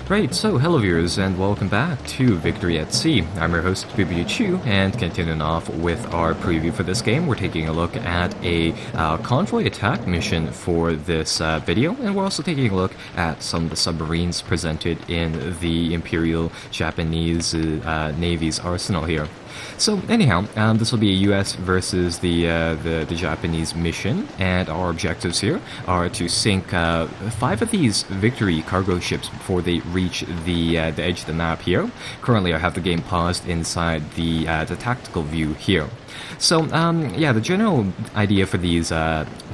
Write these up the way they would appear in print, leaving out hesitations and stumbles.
Right, so hello viewers and welcome back to Victory at Sea. I'm your host BBQ, and continuing off with our preview for this game, we're taking a look at a convoy attack mission for this video, and we're also taking a look at some of the submarines presented in the Imperial Japanese Navy's arsenal here. So anyhow, this will be a US versus the Japanese mission, and our objectives here are to sink 5 of these Victory cargo ships before they reach the edge of the map here. Currently I have the game paused inside the tactical view here. So, yeah, the general idea for these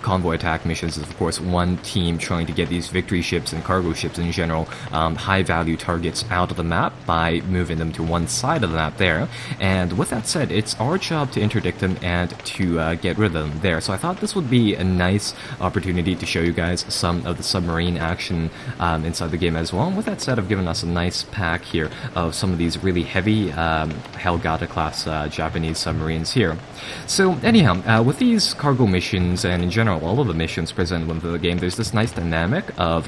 convoy attack missions is, of course, one team trying to get these Victory ships and cargo ships in general, high-value targets out of the map by moving them to one side of the map there. And with that said, it's our job to interdict them and to get rid of them there. So I thought this would be a nice opportunity to show you guys some of the submarine action inside the game as well. And with that said, I've given us a nice pack here of some of these really heavy Helgata-class Japanese submarines here. So anyhow, with these cargo missions and in general all of the missions present within the game, there's this nice dynamic of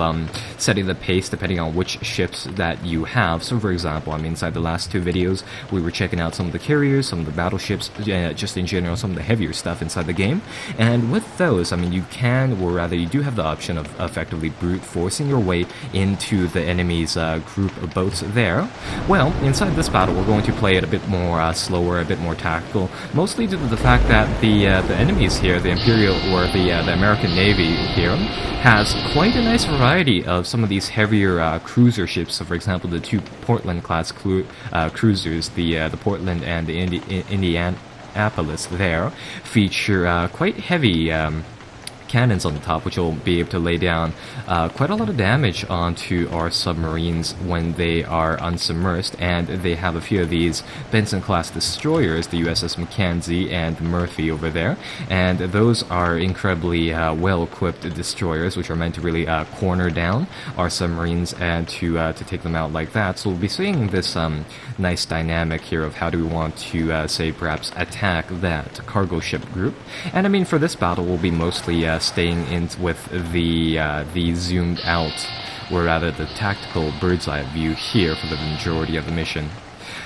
setting the pace depending on which ships that you have. So for example, I mean, inside the last 2 videos we were checking out some of the carriers, some of the battleships, just in general some of the heavier stuff inside the game. And with those, I mean, you can, or rather you do have the option of effectively brute forcing your way into the enemy's group of boats there. Well, inside this battle we're going to play it a bit more slower, a bit more tactical, mostly due to the fact that the enemies here, the Imperial or the American Navy here, has quite a nice variety of some of these heavier cruiser ships. So for example, the 2 Portland-class cruisers, the Portland and the Indianapolis there, feature quite heavy cannons on the top, which will be able to lay down quite a lot of damage onto our submarines when they are unsubmersed. And they have a few of these Benson-class destroyers, the USS Mackenzie and Murphy over there, and those are incredibly well-equipped destroyers, which are meant to really corner down our submarines and to take them out like that. So we'll be seeing this nice dynamic here of how do we want to, say, perhaps attack that cargo ship group. And I mean, for this battle, we'll be mostly staying in with the zoomed out, or rather the tactical bird's eye view here for the majority of the mission.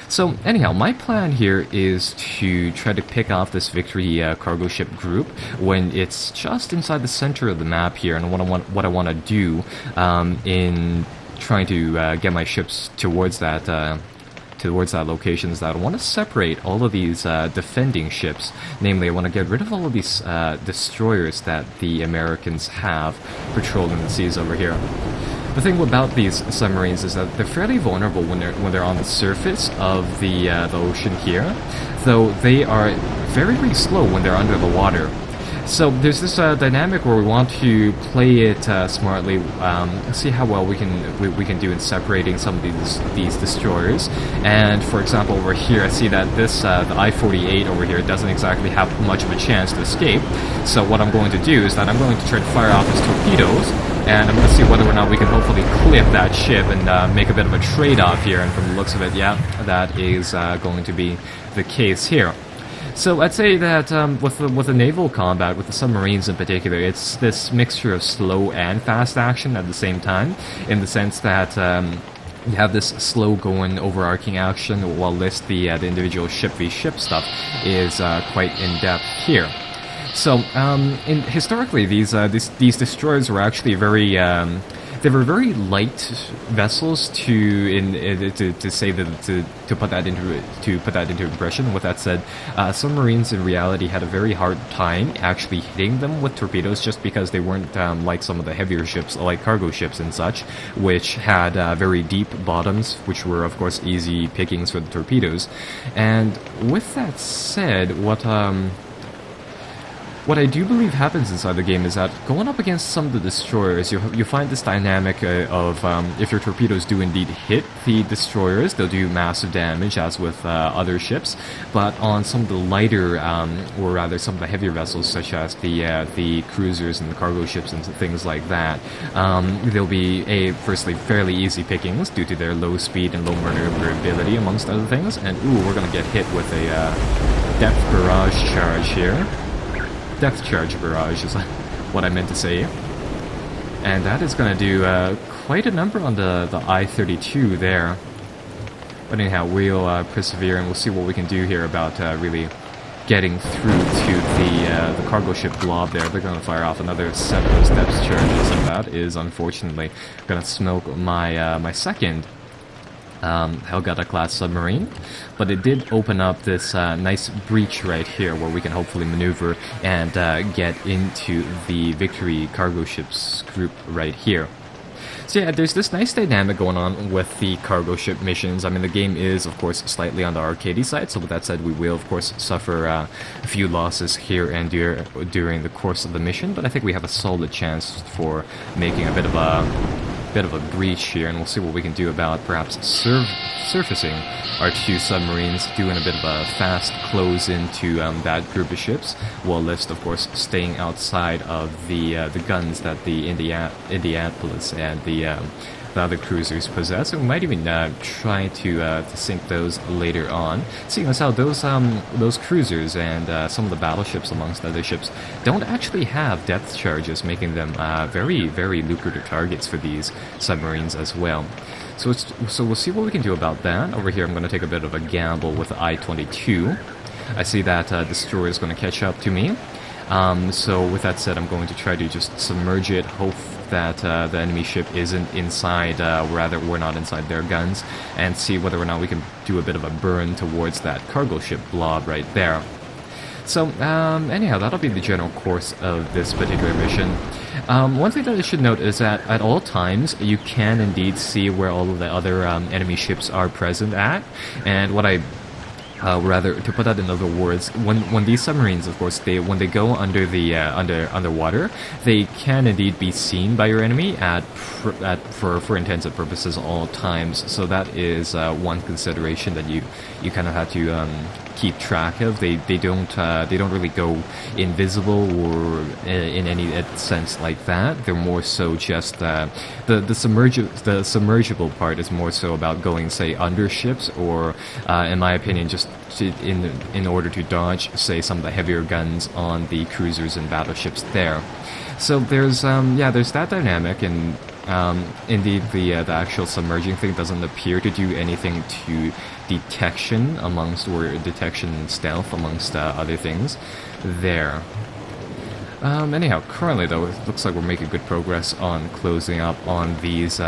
So anyhow, my plan here is to try to pick off this Victory cargo ship group when it's just inside the center of the map here. And what I want to do in trying to get my ships towards that location is that I want to separate all of these defending ships. Namely, I want to get rid of all of these destroyers that the Americans have patrolling the seas over here. The thing about these submarines is that they're fairly vulnerable when they're on the surface of the ocean here, though they are very, very slow when they're under the water. So there's this dynamic where we want to play it smartly, see how well we can do in separating some of these destroyers. And for example, over here, I see that this the I-48 over here doesn't exactly have much of a chance to escape. So what I'm going to do is that I'm going to try to fire off his torpedoes, and I'm going to see whether or not we can hopefully clip that ship and make a bit of a trade-off here. And from the looks of it, yeah, that is going to be the case here. So I'd say that with the naval combat, with the submarines in particular, it's this mixture of slow and fast action at the same time, in the sense that you have this slow-going, overarching action, while the individual ship v ship stuff is quite in-depth here. So historically, these destroyers were actually they were very light vessels to say that to put that into impression. With that said, submarines in reality had a very hard time actually hitting them with torpedoes, just because they weren't like some of the heavier ships, like cargo ships and such, which had very deep bottoms, which were of course easy pickings for the torpedoes. And with that said, what I do believe happens inside the game is that going up against some of the destroyers, you find this dynamic of if your torpedoes do indeed hit the destroyers, they'll do massive damage, as with other ships. But on some of the lighter, or rather some of the heavier vessels, such as the cruisers and the cargo ships and things like that, they'll be firstly fairly easy pickings due to their low speed and low maneuverability, amongst other things. And ooh, we're gonna get hit with a depth barrage charge here. Depth charge barrage is what I meant to say. And that is going to do quite a number on the I-32 there. But anyhow, we'll persevere and we'll see what we can do here about really getting through to the cargo ship blob there. They're going to fire off another set of those depth charges, and that is unfortunately going to smoke my my second Helgata-class submarine, but it did open up this nice breach right here where we can hopefully maneuver and get into the Victory cargo ships group right here. So yeah, there's this nice dynamic going on with the cargo ship missions. I mean, the game is, of course, slightly on the arcadey side, so with that said, we will, of course, suffer a few losses here and there during the course of the mission, but I think we have a solid chance for making a bit of a breach here, and we'll see what we can do about perhaps surfacing our two submarines, doing a bit of a fast close into that group of ships, while list, of course, staying outside of the guns that the Indianapolis and the other cruisers possess, and we might even try to sink those later on, seeing as how those cruisers and some of the battleships, amongst other ships, don't actually have depth charges, making them very, very lucrative targets for these submarines as well. So we'll see what we can do about that. Over here, I'm going to take a bit of a gamble with the I-22. I see that destroyer is going to catch up to me. So with that said, I'm going to try to just submerge it, hope that the enemy ship isn't inside, rather we're not inside their guns, and see whether or not we can do a bit of a burn towards that cargo ship blob right there. So anyhow, that'll be the general course of this particular mission. One thing that I should note is that at all times you can indeed see where all of the other enemy ships are present at, and what I rather, to put that in other words, when these submarines, of course, when they go under the underwater, they can indeed be seen by your enemy for intensive purposes all times. So that is one consideration that you kind of have to keep track of. They don't really go invisible or in any sense like that. They're more so just the submergible part is more so about going, say, under ships, or in my opinion, just in order to dodge, say, some of the heavier guns on the cruisers and battleships there. So there's that dynamic, and indeed the actual submerging thing doesn't appear to do anything to detection and stealth amongst other things there. Anyhow, currently though, it looks like we're making good progress on closing up on these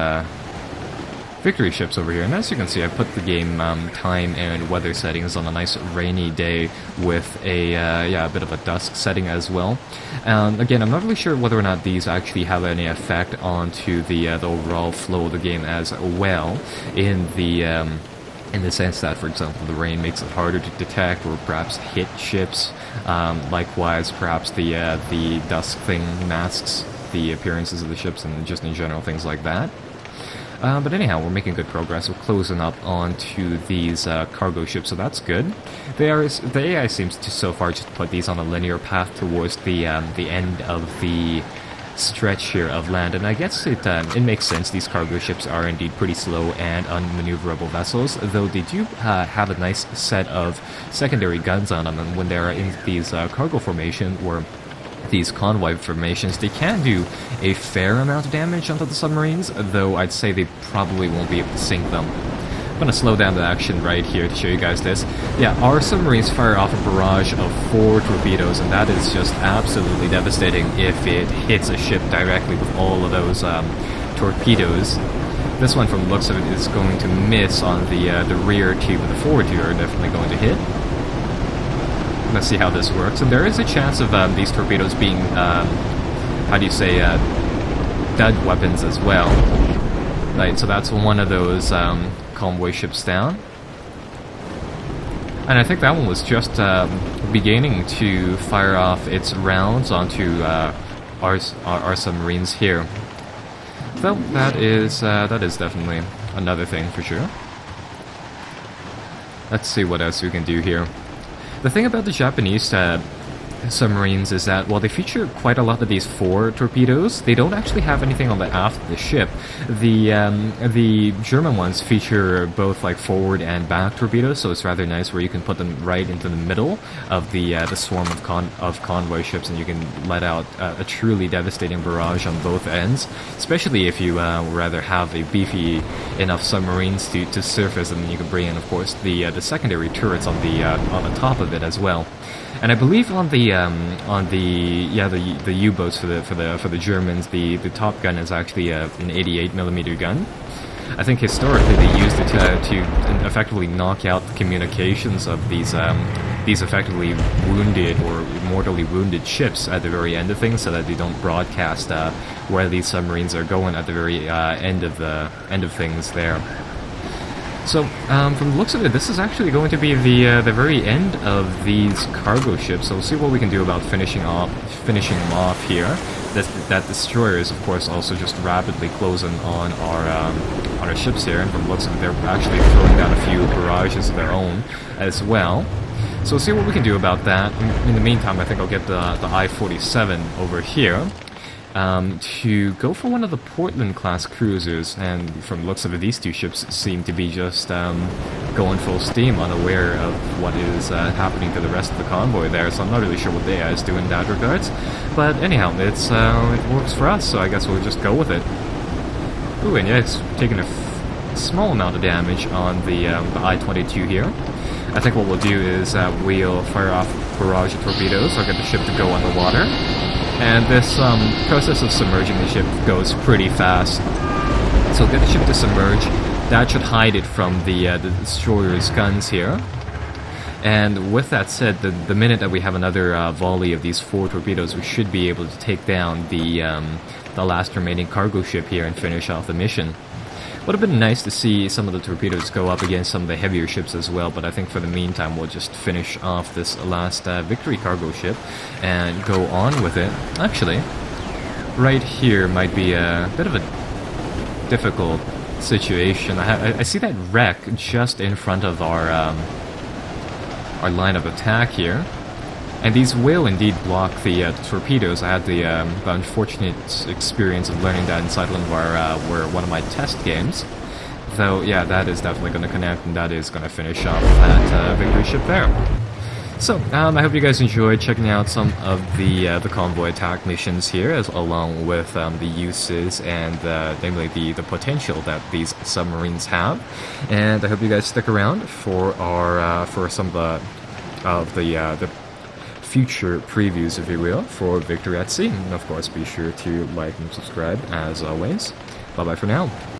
Victory ships over here, and as you can see, I put the game time and weather settings on a nice rainy day with a bit of a dusk setting as well. Again, I'm not really sure whether or not these actually have any effect onto the overall flow of the game as well, in the sense that, for example, the rain makes it harder to detect or perhaps hit ships. Likewise, perhaps the dusk thing masks the appearances of the ships, and just in general things like that. But anyhow, we're making good progress. We're closing up onto these cargo ships, so that's good. The AI seems to so far just put these on a linear path towards the end of the stretch here of land, and I guess it makes sense. These cargo ships are indeed pretty slow and unmaneuverable vessels, though they do have a nice set of secondary guns on them, and when they're in these cargo formation or these convoy formations, they can do a fair amount of damage onto the submarines, though I'd say they probably won't be able to sink them. I'm going to slow down the action right here to show you guys this. Yeah, our submarines fire off a barrage of 4 torpedoes, and that is just absolutely devastating if it hits a ship directly with all of those torpedoes. This one, from the looks of it, is going to miss on the rear two, but the forward two are definitely going to hit. Let's see how this works, and there is a chance of these torpedoes being, dud weapons as well. Right, so that's one of those convoy ships down. And I think that one was just beginning to fire off its rounds onto our submarines here. So that is definitely another thing for sure. Let's see what else we can do here. The thing about the Japanese submarines is that, well, they feature quite a lot of these forward torpedoes. They don't actually have anything on the aft of the ship. The German ones feature both like forward and back torpedoes, so it's rather nice where you can put them right into the middle of the swarm of convoy ships, and you can let out a truly devastating barrage on both ends, especially if you rather have a beefy enough submarines to surface, and then you can bring in, of course, the secondary turrets on the top of it as well. And I believe on the U-boats for the Germans, the top gun is actually an 88mm gun. I think historically they used it to effectively knock out the communications of these effectively wounded or mortally wounded ships at the very end of things, so that they don't broadcast where these submarines are going at the very end of things there. So, from the looks of it, this is actually going to be the very end of these cargo ships. So we'll see what we can do about finishing them off here. That destroyer is, of course, also just rapidly closing on our ships here. And from the looks of it, they're actually throwing down a few barrages of their own as well. So we'll see what we can do about that. In the meantime, I think I'll get the I-47 over here. To go for one of the Portland-class cruisers, and from the looks of it, these two ships seem to be just going full steam, unaware of what is happening to the rest of the convoy there, so I'm not really sure what they guys do in that regards. But anyhow, it works for us, so I guess we'll just go with it. Ooh, and yeah, it's taking a small amount of damage on the I-22 here. I think what we'll do is we'll fire off a barrage of torpedoes, I'll get the ship to go underwater. And this process of submerging the ship goes pretty fast. So get the ship to submerge. That should hide it from the destroyer's guns here. And with that said, the minute that we have another volley of these 4 torpedoes, we should be able to take down the last remaining cargo ship here and finish off the mission. Would have been nice to see some of the torpedoes go up against some of the heavier ships as well, but I think for the meantime we'll just finish off this last victory cargo ship and go on with it. Actually, right here might be a bit of a difficult situation. I see that wreck just in front of our line of attack here. And these will indeed block the torpedoes. I had the unfortunate experience of learning that inside one of my test games. Though, yeah, that is definitely going to connect, and that is going to finish off that victory ship there. So, I hope you guys enjoyed checking out some of the convoy attack missions here, along with the uses and namely the potential that these submarines have. And I hope you guys stick around for for some of the future previews, if you will, for Victory at Sea. And of course, be sure to like and subscribe as always. Bye bye for now.